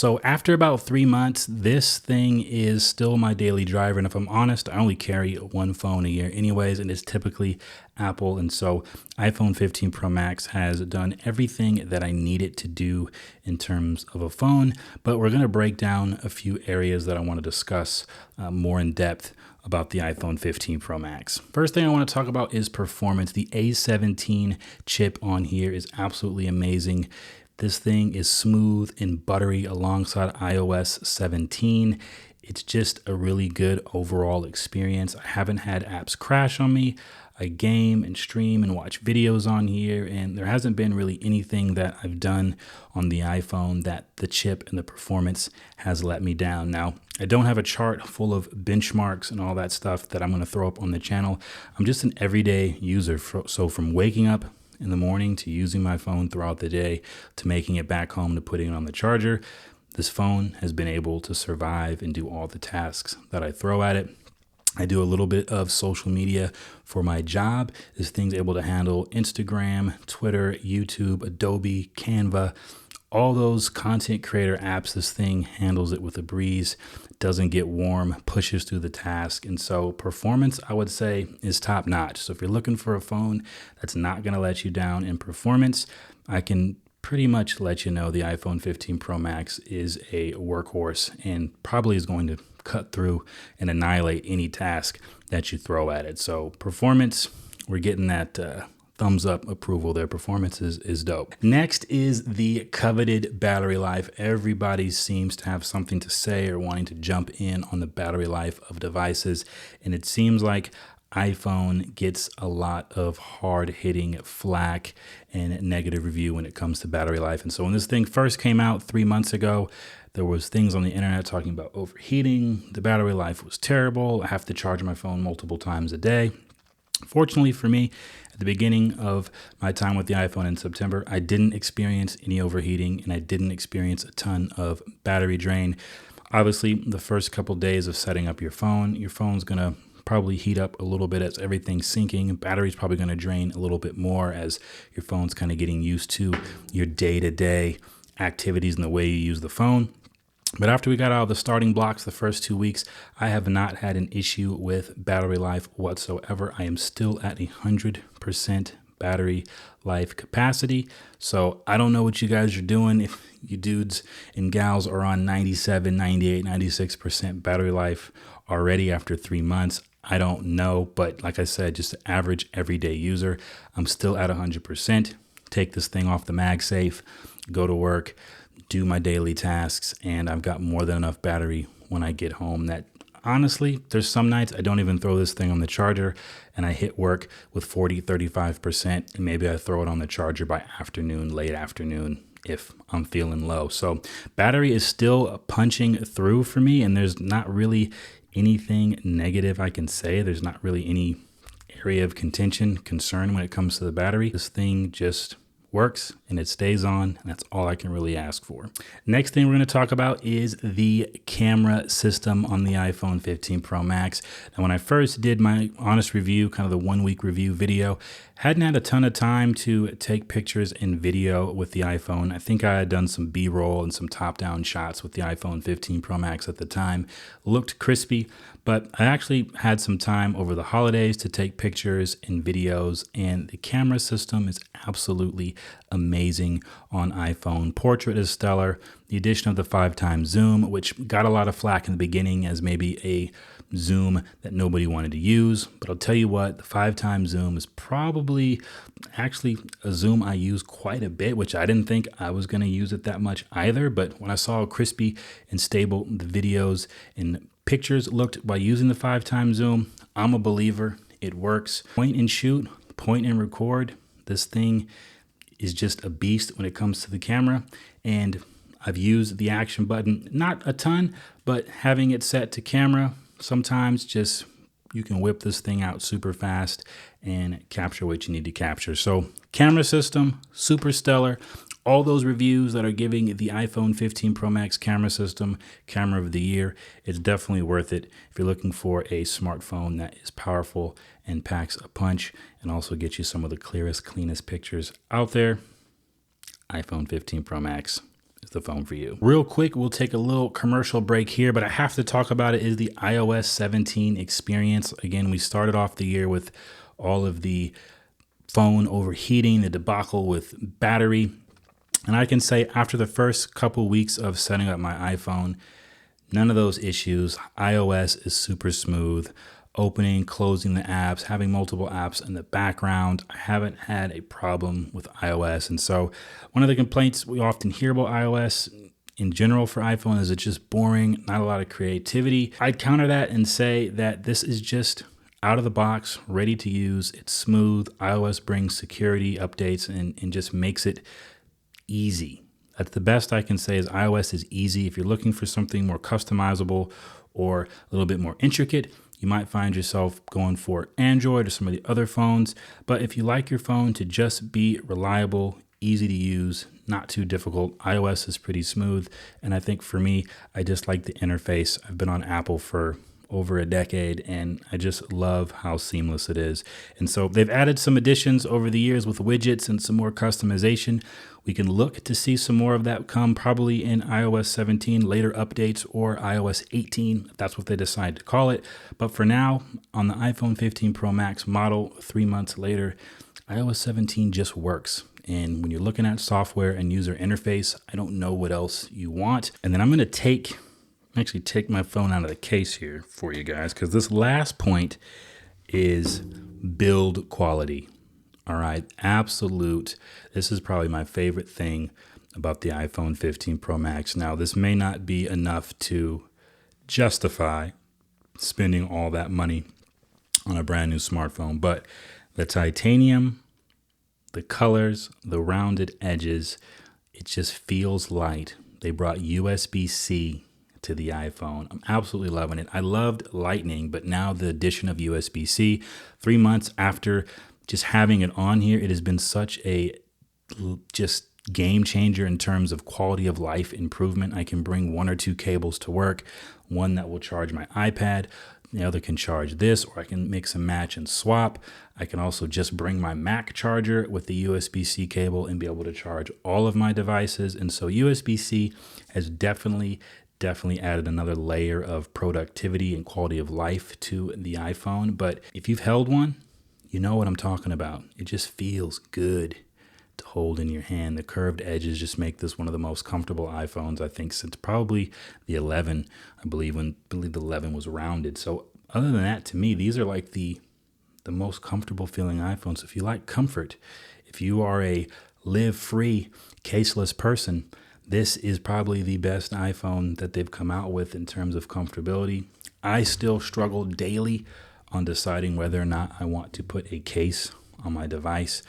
So after about 3 months, this thing is still my daily driver. And if I'm honest, I only carry one phone a year anyways, and it's typically Apple. And so iPhone 15 Pro Max has done everything that I need it to do in terms of a phone. But we're going to break down a few areas that I want to discuss more in depth about the iPhone 15 Pro Max. First thing I want to talk about is performance. The A17 chip on here is absolutely amazing. This thing is smooth and buttery alongside iOS 17. It's just a really good overall experience. I haven't had apps crash on me. I game and stream and watch videos on here, and there hasn't been really anything that I've done on the iPhone that the chip and the performance has let me down. Now, I don't have a chart full of benchmarks and all that stuff that I'm going to throw up on the channel. I'm just an everyday user. So from waking up in the morning to using my phone throughout the day to making it back home to putting it on the charger, this phone has been able to survive and do all the tasks that I throw at it. I do a little bit of social media for my job. This thing's able to handle Instagram, Twitter, YouTube, Adobe, Canva, all those content creator apps. This thing handles it with a breeze, doesn't get warm, pushes through the task. And so performance, I would say, is top notch. So if you're looking for a phone that's not going to let you down in performance, I can pretty much let you know the iPhone 15 Pro Max is a workhorse and probably is going to cut through and annihilate any task that you throw at it. So performance, we're getting that thumbs up approval there. Performance is dope. Next is the coveted battery life. Everybody seems to have something to say or wanting to jump in on the battery life of devices. And it seems like iPhone gets a lot of hard-hitting flack and negative review when it comes to battery life. And so when this thing first came out 3 months ago, there was things on the internet talking about overheating. The battery life was terrible. I have to charge my phone multiple times a day. Fortunately for me, at the beginning of my time with the iPhone in September, I didn't experience any overheating and I didn't experience a ton of battery drain. Obviously, the first couple days of setting up your phone's going to probably heat up a little bit as everything's syncing. Battery's probably going to drain a little bit more as your phone's kind of getting used to your day-to-day activities and the way you use the phone. But after we got out of the starting blocks the first 2 weeks, I have not had an issue with battery life whatsoever. I am still at 100% battery life capacity. So I don't know what you guys are doing. If you dudes and gals are on 97, 98, 96% battery life already after 3 months, I don't know. But like I said, just an average everyday user, I'm still at 100%. Take this thing off the MagSafe, go to work, do my daily tasks, and I've got more than enough battery when I get home that honestly, there's some nights I don't even throw this thing on the charger and I hit work with 40, 35%, and maybe I throw it on the charger by afternoon, late afternoon, if I'm feeling low. So battery is still punching through for me, and there's not really anything negative I can say. There's not really any area of contention, concern when it comes to the battery. This thing just works and it stays on, and that's all I can really ask for. Next thing we're going to talk about is the camera system on the iPhone 15 Pro Max. Now, when I first did my honest review, kind of the 1 week review video, hadn't had a ton of time to take pictures and video with the iPhone. I think I had done some B-roll and some top-down shots with the iPhone 15 Pro Max at the time. Looked crispy, but I actually had some time over the holidays to take pictures and videos, and the camera system is absolutely amazing on iPhone. Portrait is stellar. The addition of the 5x zoom, which got a lot of flack in the beginning as maybe a zoom that nobody wanted to use. But I'll tell you what, the 5x zoom is probably actually a zoom I use quite a bit, which I didn't think I was going to use it that much either. But when I saw how crispy and stable the videos and pictures looked by using the 5x zoom, I'm a believer. It works. Point and shoot, point and record. This thing is just a beast when it comes to the camera. And I've used the action button, not a ton, but having it set to camera, sometimes just you can whip this thing out super fast and capture what you need to capture. So camera system, super stellar. All those reviews that are giving the iPhone 15 Pro Max camera system camera of the year, it's definitely worth it if you're looking for a smartphone that is powerful and packs a punch and also gets you some of the clearest, cleanest pictures out there. iPhone 15 Pro Max is the phone for you. Real quick, we'll take a little commercial break here, but I have to talk about it, is the iOS 17 experience. Again, we started off the year with all of the phone overheating, the debacle with battery. And I can say after the first couple weeks of setting up my iPhone, none of those issues. iOS is super smooth. Opening, closing the apps, having multiple apps in the background. I haven't had a problem with iOS. And so one of the complaints we often hear about iOS in general for iPhone is it's just boring, not a lot of creativity. I'd counter that and say that this is just out of the box, ready to use. It's smooth. iOS brings security updates and just makes it easy. That's the best I can say, is iOS is easy. If you're looking for something more customizable or a little bit more intricate, you might find yourself going for Android or some of the other phones. But if you like your phone to just be reliable, easy to use, not too difficult, iOS is pretty smooth. And I think for me, I just like the interface. I've been on Apple for over a decade, and I just love how seamless it is. And so they've added some additions over the years with widgets and some more customization. We can look to see some more of that come probably in iOS 17, later updates, or iOS 18, if that's what they decide to call it. But for now, on the iPhone 15 Pro Max model, 3 months later, iOS 17 just works. And when you're looking at software and user interface, I don't know what else you want. And then I'm going to actually take my phone out of the case here for you guys, because this last point is build quality. All right, absolute. This is probably my favorite thing about the iPhone 15 Pro Max. Now, this may not be enough to justify spending all that money on a brand new smartphone, but the titanium, the colors, the rounded edges, it just feels light. They brought USB-C to the iPhone. I'm absolutely loving it. I loved Lightning, but now the addition of USB-C, 3 months after just having it on here, it has been such a just game changer in terms of quality of life improvement. I can bring 1 or 2 cables to work, one that will charge my iPad, the other can charge this, or I can mix and match and swap. I can also just bring my Mac charger with the USB-C cable and be able to charge all of my devices. And so USB-C has definitely added another layer of productivity and quality of life to the iPhone. But if you've held one, you know what I'm talking about. It just feels good to hold in your hand. The curved edges just make this one of the most comfortable iPhones, I think, since probably the 11, I believe the 11 was rounded. So other than that, to me, these are like the most comfortable feeling iPhones. If you like comfort, if you are a live free, caseless person, this is probably the best iPhone that they've come out with in terms of comfortability. I still struggle daily on deciding whether or not I want to put a case on my device.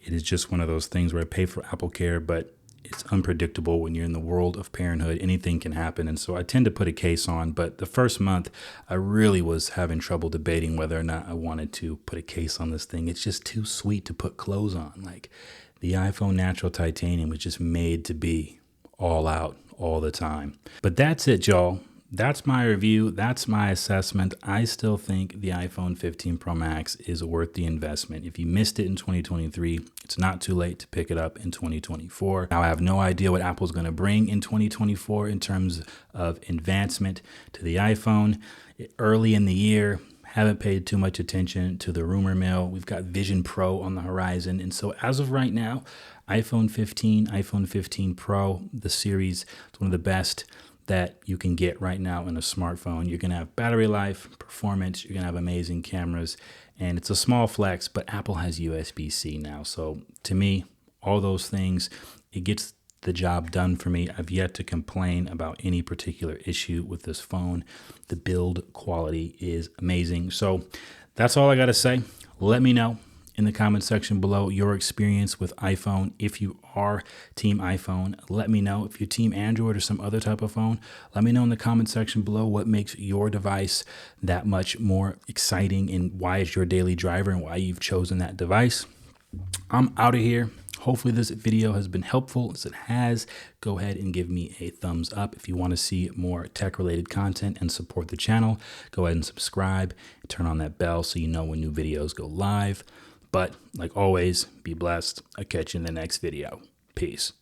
It is just one of those things where I pay for Apple Care, but it's unpredictable when you're in the world of parenthood. Anything can happen. And so I tend to put a case on. But the first month, I really was having trouble debating whether or not I wanted to put a case on this thing. It's just too sweet to put clothes on. Like, the iPhone Natural Titanium was just made to be all out all the time. But that's it, y'all. That's my review. That's my assessment. I still think the iPhone 15 Pro Max is worth the investment. If you missed it in 2023, it's not too late to pick it up in 2024. Now, I have no idea what Apple's going to bring in 2024 in terms of advancement to the iPhone. Early in the year, haven't paid too much attention to the rumor mill. We've got Vision Pro on the horizon. And so as of right now, iPhone 15, iPhone 15 Pro, the series, it's one of the best that you can get right now in a smartphone. You're going to have battery life, performance, you're going to have amazing cameras, and it's a small flex, but Apple has USB-C now. So to me, all those things, it gets the job done for me. I've yet to complain about any particular issue with this phone. The build quality is amazing. So that's all I got to say. Let me know in the comment section below your experience with iPhone. If you are team iPhone, let me know. If you're team Android or some other type of phone, let me know in the comment section below what makes your device that much more exciting and why it's your daily driver and why you've chosen that device. I'm out of here. Hopefully this video has been helpful. As it has, go ahead and give me a thumbs up. If you want to see more tech-related content and support the channel, go ahead and subscribe. Turn on that bell so you know when new videos go live. But like always, be blessed. I'll catch you in the next video. Peace.